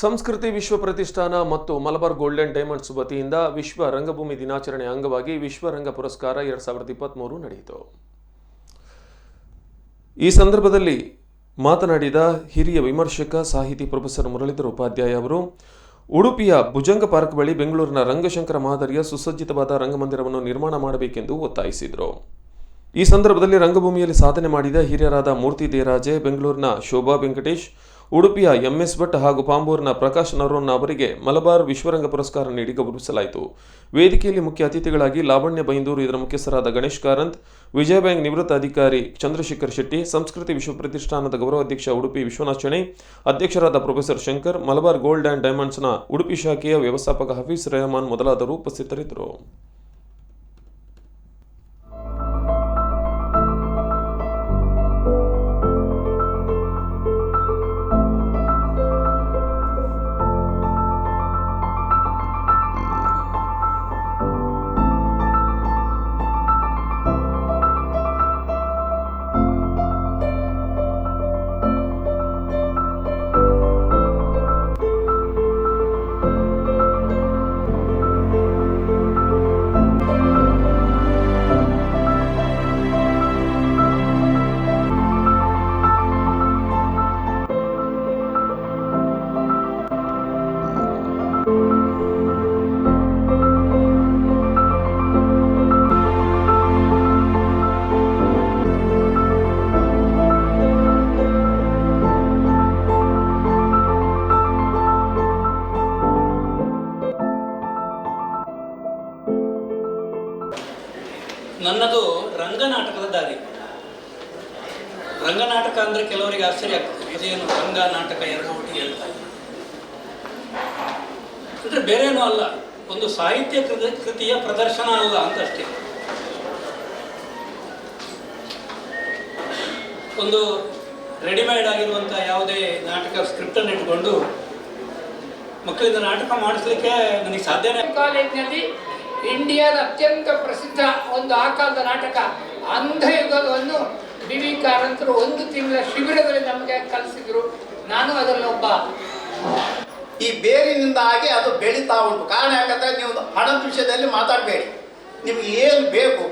ಸಂಸ್ಕೃತಿ ವಿಶ್ವ ಪ್ರತಿಷ್ಠಾನ ಮತ್ತು ಮಲಬಾರ್ ಗೋಲ್ಡನ್ ಡೈಮಂಡ್ಸ್ ವತಿಯಿಂದ ವಿಶ್ವ ರಂಗಭೂಮಿ ದಿನಾಚರಣೆ ಅಂಗವಾಗಿ ವಿಶ್ವ ರಂಗ ಪುರಸ್ಕಾರ 2023 ನಡೆಯಿತು. ಈ ಸಂದರ್ಭದಲ್ಲಿ ಮಾತನಾಡಿದ ಹಿರಿಯ ವಿಮರ್ಶಕ ಸಾಹಿತಿ ಪ್ರೊಫೆಸರ್ ಮುರಳೀಧರ ಉಪಾಧ್ಯಾಯ ಅವರು ಉಡುಪಿಯ ಭುಜಂಗ ಪಾರ್ಕ್ ಬಳಿ ಬೆಂಗಳೂರಿನ ರಂಗಶಂಕರ ಮಾದರಿಯ ಸುಸಜ್ಜಿತವಾದ ರಂಗಮಂದಿರವನ್ನು ನಿರ್ಮಾಣ ಮಾಡಬೇಕೆಂದು ಒತ್ತಾಯಿಸಿದರು. ಈ ಸಂದರ್ಭದಲ್ಲಿ ರಂಗಭೂಮಿಯಲ್ಲಿ ಸಾಧನೆ ಮಾಡಿದ ಹಿರಿಯರಾದ ಮೂರ್ತಿ ದೇರಾಜೆ, ಬೆಂಗಳೂರಿನ ಶೋಭಾ ವೆಂಕಟೇಶ್, ಉಡುಪಿಯ ಎಂಎಸ್ ಭಟ್ ಹಾಗೂ ಪಾಂಬೂರಿನ ಪ್ರಕಾಶ್ ನರೋನ್ ಅವರಿಗೆ ಮಲಬಾರ್ ವಿಶ್ವರಂಗ ಪುರಸ್ಕಾರ ನೀಡಿ ಗೌರವಿಸಲಾಯಿತು. ವೇದಿಕೆಯಲ್ಲಿ ಮುಖ್ಯ ಅತಿಥಿಗಳಾಗಿ ಲಾವಣ್ಯ ಬೈಂದೂರು ಇದರ ಮುಖ್ಯಸ್ಥರಾದ ಗಣೇಶ್ ಕಾರಂತ್, ವಿಜಯ ಬ್ಯಾಂಕ್ ನಿವೃತ್ತ ಅಧಿಕಾರಿ ಚಂದ್ರಶೇಖರ್ ಶೆಟ್ಟಿ, ಸಂಸ್ಕೃತಿ ವಿಶ್ವ ಪ್ರತಿಷ್ಠಾನದ ಗೌರವಾಧ್ಯಕ್ಷ ಉಡುಪಿ ವಿಶ್ವನಾಥ್ ಶೆಣೈ, ಅಧ್ಯಕ್ಷರಾದ professor Shankar, Malabar gold and ಡೈಮಂಡ್ಸ್ನ ಉಡುಪಿ ಶಾಖೆಯ ವ್ಯವಸ್ಥಾಪಕ ಹಫೀಜ್ ರೆಹಮಾನ್ ಮೊದಲಾದವರು ಉಪಸ್ಥಿತರಿದ್ದರು. ನನ್ನದು ರಂಗನಾಟಕದ ದಾರಿ. ರಂಗನಾಟಕ ಅಂದರೆ ಕೆಲವರಿಗೆ ಆಶ್ಚರ್ಯ ಆಗ್ತದೆ, ಇದೇನು ರಂಗ ನಾಟಕ ಎರಡು ಒಟ್ಟಿಗೆ ಹೇಳ್ತಾರೆ ಅಂದರೆ ಬೇರೇನೂ ಅಲ್ಲ, ಒಂದು ಸಾಹಿತ್ಯ ಕೃತಿಯ ಪ್ರದರ್ಶನ ಅಲ್ಲ ಅಂತಷ್ಟೇ. ಒಂದು ರೆಡಿಮೇಡ್ ಆಗಿರುವಂಥ ಯಾವುದೇ ನಾಟಕ ಸ್ಕ್ರಿಪ್ಟನ್ನು ಇಟ್ಕೊಂಡು ಮಕ್ಕಳಿಂದ ನಾಟಕ ಮಾಡಿಸ್ಲಿಕ್ಕೆ ನನಗೆ ಸಾಧ್ಯನೇ. ಕಾಲೇಜಿನಲ್ಲಿ ಇಂಡಿಯಾದ ಅತ್ಯಂತ ಪ್ರಸಿದ್ಧ ಒಂದು ಆ ಕಾಲದ ನಾಟಕ ಅಂಧಯುಗವನ್ನು ಬಿ ವಿ ಕಾರಂತರು 1 ತಿಂಗಳ ಶಿಬಿರದಲ್ಲಿ ನಮಗೆ ಕಲಿಸಿದ್ರು. ನಾನು ಅದರಲ್ಲಿ ಒಬ್ಬ. ಈ ಬೇರಿನಿಂದ ಆಗಿ ಅದು ಬೆಳೀತಾ ಉಂಟು. ಕಾರಣ ಯಾಕಂದರೆ ನೀವು ಹಣದ ವಿಷಯದಲ್ಲಿ ಮಾತಾಡಬೇಡಿ, ನಿಮ್ಗೆ ಏನು ಬೇಕು